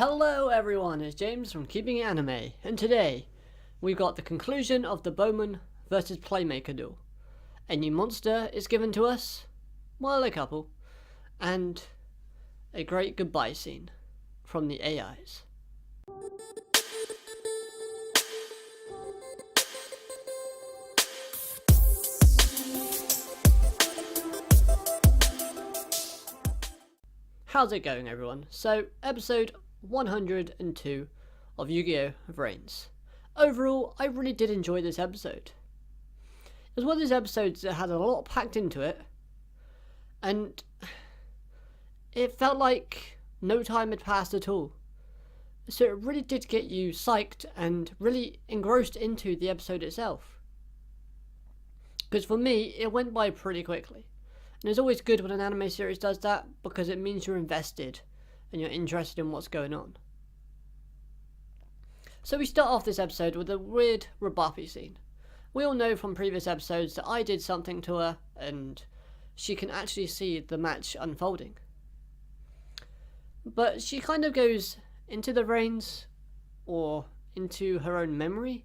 Hello everyone, it's James from Keeping It Anime, and today we've got the conclusion of the Bohman vs Playmaker duel. A new monster is given to us, well, a couple, and a great goodbye scene from the AIs. How's it going, everyone? So, episode 102 of Yugioh VRAINS. Overall, I really did enjoy this episode. It was one of those episodes that had a lot packed into it, and it felt like no time had passed at all. So it really did get you psyched and really engrossed into the episode itself. Because for me, it went by pretty quickly. And it's always good when an anime series does that, because it means you're invested and you're interested in what's going on. So we start off this episode with a weird Rebuffy scene. We all know from previous episodes that I did something to her and she can actually see the match unfolding. But she kind of goes into the Vrains, or into her own memory,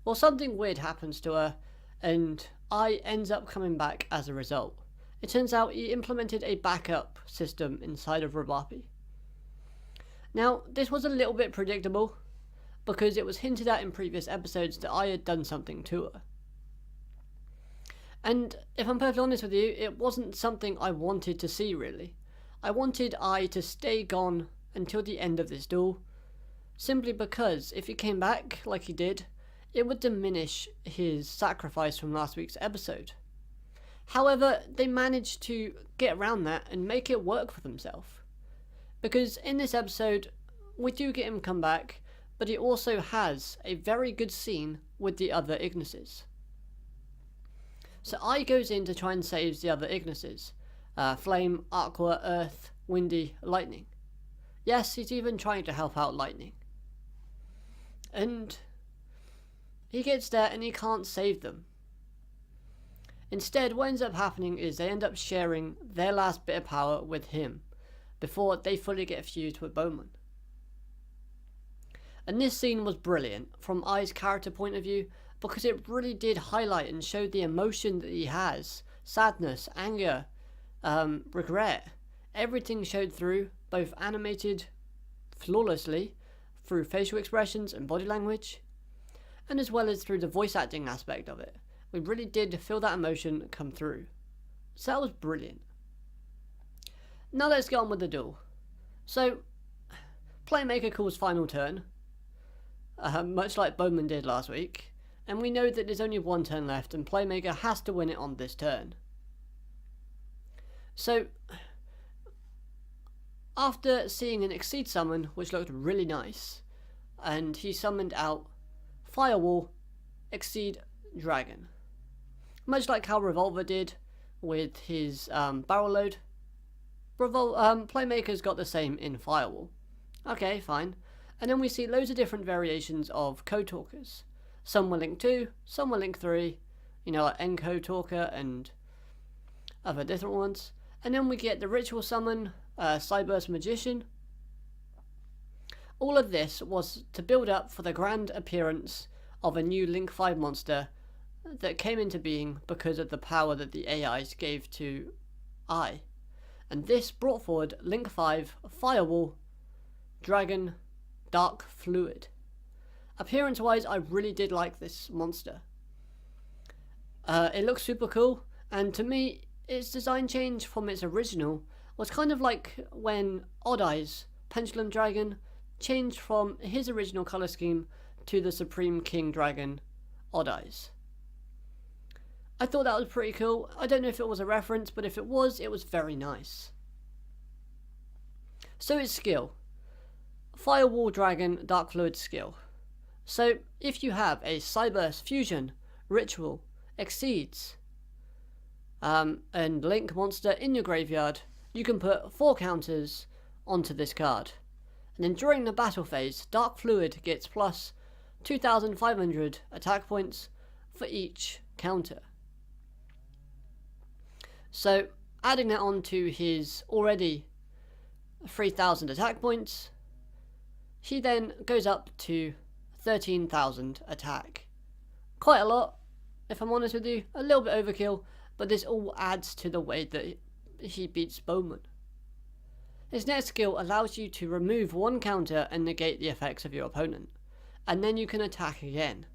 or something weird happens to her and I ends up coming back as a result. It turns out he implemented a backup system inside of Rebuffy. Now, this was a little bit predictable, because it was hinted at in previous episodes that I had done something to her. And if I'm perfectly honest with you, it wasn't something I wanted to see, really. I wanted I to stay gone until the end of this duel, simply because if he came back like he did, it would diminish his sacrifice from last week's episode. However, they managed to get around that and make it work for themselves. Because in this episode, we do get him come back, but he also has a very good scene with the other Ignises. So I goes in to try and save the other Ignises. Flame, Aqua, Earth, Windy, Lightning. Yes, he's even trying to help out Lightning. And he gets there and he can't save them. Instead, what ends up happening is they end up sharing their last bit of power with him before they fully get fused with Bohman. And this scene was brilliant from Ai's character point of view, because it really did highlight and show the emotion that he has. Sadness, anger, regret. Everything showed through, both animated flawlessly through facial expressions and body language, and as well as through the voice acting aspect of it. We really did feel that emotion come through. So that was brilliant. Now let's get on with the duel. So, Playmaker calls final turn, much like Bohman did last week, and we know that there's only one turn left and Playmaker has to win it on this turn. So, after seeing an Exceed summon, which looked really nice, and he summoned out Firewall, Exceed, Dragon. Much like how Revolver did with his barrel load, Playmaker's got the same in Firewall. Okay, fine. And then we see loads of different variations of Code Talkers. Some were Link 2, some were Link 3, like Encode Talker and other different ones. And then we get the Ritual Summon, Cyburst Magician. All of this was to build up for the grand appearance of a new Link 5 monster that came into being because of the power that the AIs gave to Ai. And this brought forward Link 5, Firewall, Dragon, Dark Fluid. Appearance wise, I really did like this monster. It looks super cool, and to me, its design change from its original was kind of like when Odd Eyes, Pendulum Dragon, changed from his original colour scheme to the Supreme King Dragon, Odd Eyes. I thought that was pretty cool. I don't know if it was a reference, but if it was very nice. So its skill. Firewall, Dragon, Dark Fluid skill. So if you have a Cyburst, Fusion, Ritual, Exceeds, and Link monster in your graveyard, you can put 4 counters onto this card. And then during the battle phase, Dark Fluid gets plus 2,500 attack points for each counter. So adding that on to his already 3,000 attack points, He then goes up to 13,000 attack. Quite a lot, if I'm honest with you. A little bit overkill, but this all adds to the way that he beats Bohman. His next skill allows you to remove one counter and negate the effects of your opponent, and then you can attack again.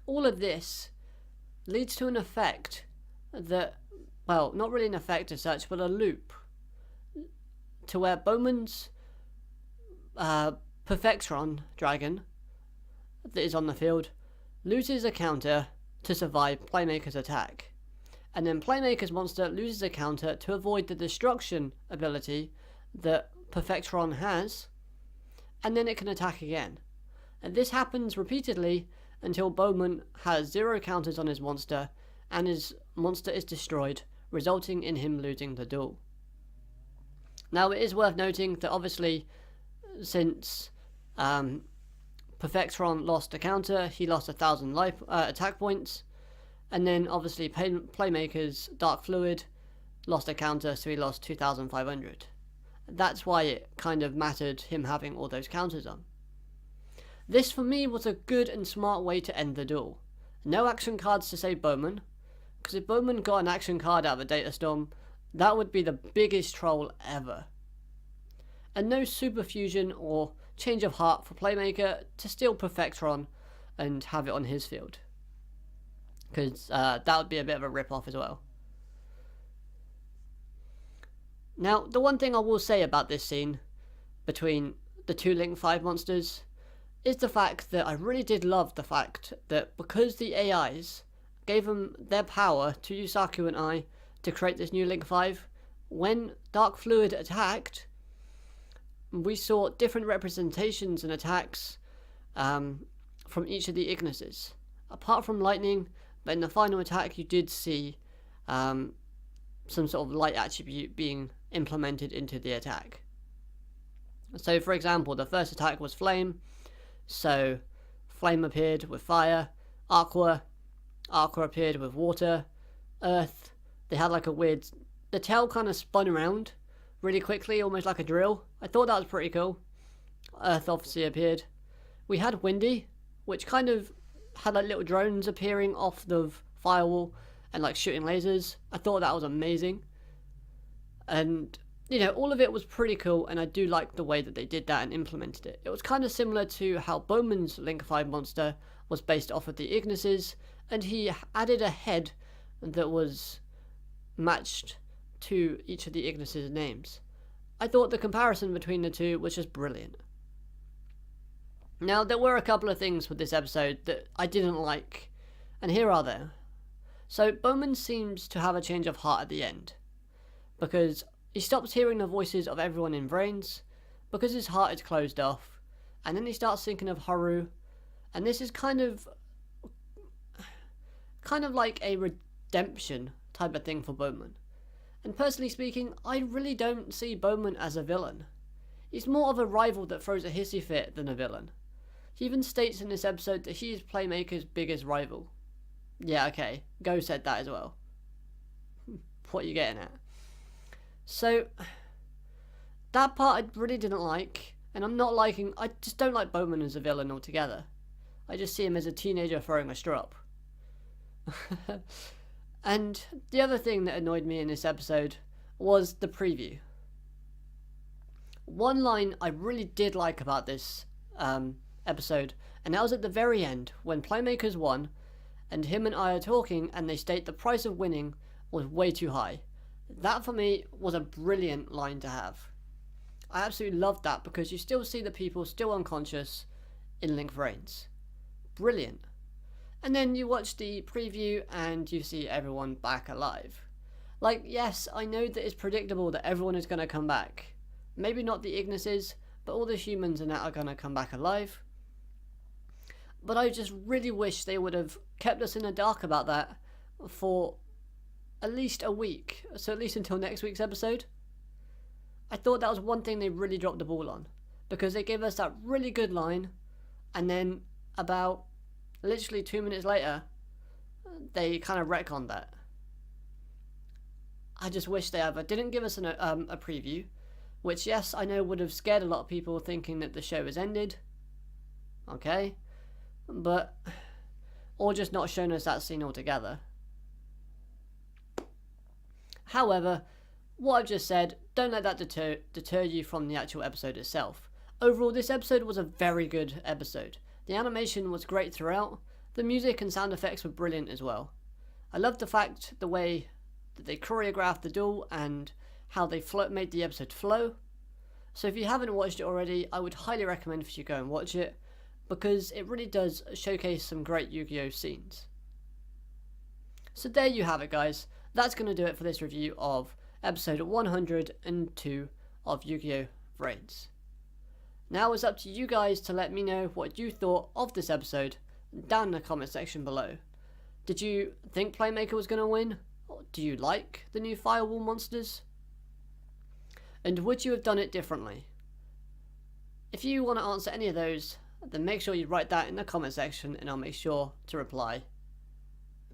All of this leads to an effect that, well, not really an effect as such, but a loop, to where Bohman's Perfectron dragon that is on the field loses a counter to survive Playmaker's attack, and then Playmaker's monster loses a counter to avoid the destruction ability that Perfectron has, and then it can attack again. And this happens repeatedly until Bohman has 0 counters on his monster and his monster is destroyed, resulting in him losing the duel. Now it is worth noting that obviously since Perfectron lost a counter, he lost 1,000 life attack points, and then obviously Playmaker's Dark Fluid lost a counter, so he lost 2,500. That's why it kind of mattered him having all those counters on. This for me was a good and smart way to end the duel. No action cards to save Bohman, because if Bohman got an action card out of a Data Storm, that would be the biggest troll ever. And no Super Fusion or Change of Heart for Playmaker to steal Perfectron and have it on his field, because that would be a bit of a rip-off as well. Now, the one thing I will say about this scene between the two Link 5 monsters is the fact that I really did love the fact that because the AIs gave them their power to Yusaku and I to create this new Link 5, when Dark Fluid attacked, we saw different representations and attacks from each of the Ignises. Apart from lightning, but in the final attack you did see some sort of light attribute being implemented into the attack. So for example, the first attack was flame, so flame appeared with fire. Aqua appeared with water. Earth, they had like a weird, the tail kind of spun around really quickly, almost like a drill. I thought that was pretty cool. Earth obviously appeared. We had windy, which kind of had like little drones appearing off the firewall and like shooting lasers. I thought that was amazing. And you know, all of it was pretty cool, and I do like the way that they did that and implemented it. It was kind of similar to how Bowman's Link 5 monster was based off of the Ignises, and he added a head that was matched to each of the Ignises names. I thought the comparison between the two was just brilliant. Now, there were a couple of things with this episode that I didn't like, and here are they. So, Bowman seems to have a change of heart at the end, because he stops hearing the voices of everyone in VRAINS, because his heart is closed off, and then he starts thinking of Haru, and this is kind of like a redemption type of thing for Bowman. And personally speaking, I really don't see Bowman as a villain. He's more of a rival that throws a hissy fit than a villain. He even states in this episode that he is Playmaker's biggest rival. Yeah, okay, Go said that as well. What are you getting at? So, that part I really didn't like, and I just don't like Bowman as a villain altogether. I just see him as a teenager throwing a strop. And the other thing that annoyed me in this episode was the preview. One line I really did like about this episode, and that was at the very end, when Playmakers won, and him and I are talking, and they state the price of winning was way too high. That for me was a brilliant line to have. I absolutely loved that, because you still see the people still unconscious in Link VRAINS. Brilliant. And then you watch the preview and you see everyone back alive. Like, yes, I know that it's predictable that everyone is going to come back. Maybe not the Ignises, but all the humans and that are going to come back alive. But I just really wish they would have kept us in the dark about that for at least a week. So at least until next week's episode. I thought that was one thing they really dropped the ball on, because they gave us that really good line, and then about literally 2 minutes later, they kind of retconned that. I just wish they either didn't give us a preview, which, yes, I know would have scared a lot of people thinking that the show has ended. Okay, but or just not shown us that scene altogether. However, what I've just said, don't let that deter you from the actual episode itself. Overall, this episode was a very good episode. The animation was great throughout. The music and sound effects were brilliant as well. I loved the way that they choreographed the duel and how they made the episode flow. So if you haven't watched it already, I would highly recommend for you to go and watch it, because it really does showcase some great Yu-Gi-Oh scenes. So there you have it, guys. That's going to do it for this review of episode 102 of Yu-Gi-Oh VRAINS. Now it's up to you guys to let me know what you thought of this episode down in the comment section below. Did you think Playmaker was going to win? Or do you like the new Firewall monsters? And would you have done it differently? If you want to answer any of those, then make sure you write that in the comment section and I'll make sure to reply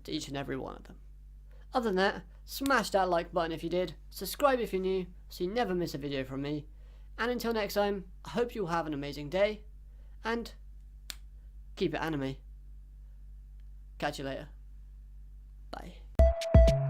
to each and every one of them. Other than that, smash that like button if you did, subscribe if you're new so you never miss a video from me, and until next time, I hope you'll have an amazing day, and keep it anime. Catch you later. Bye.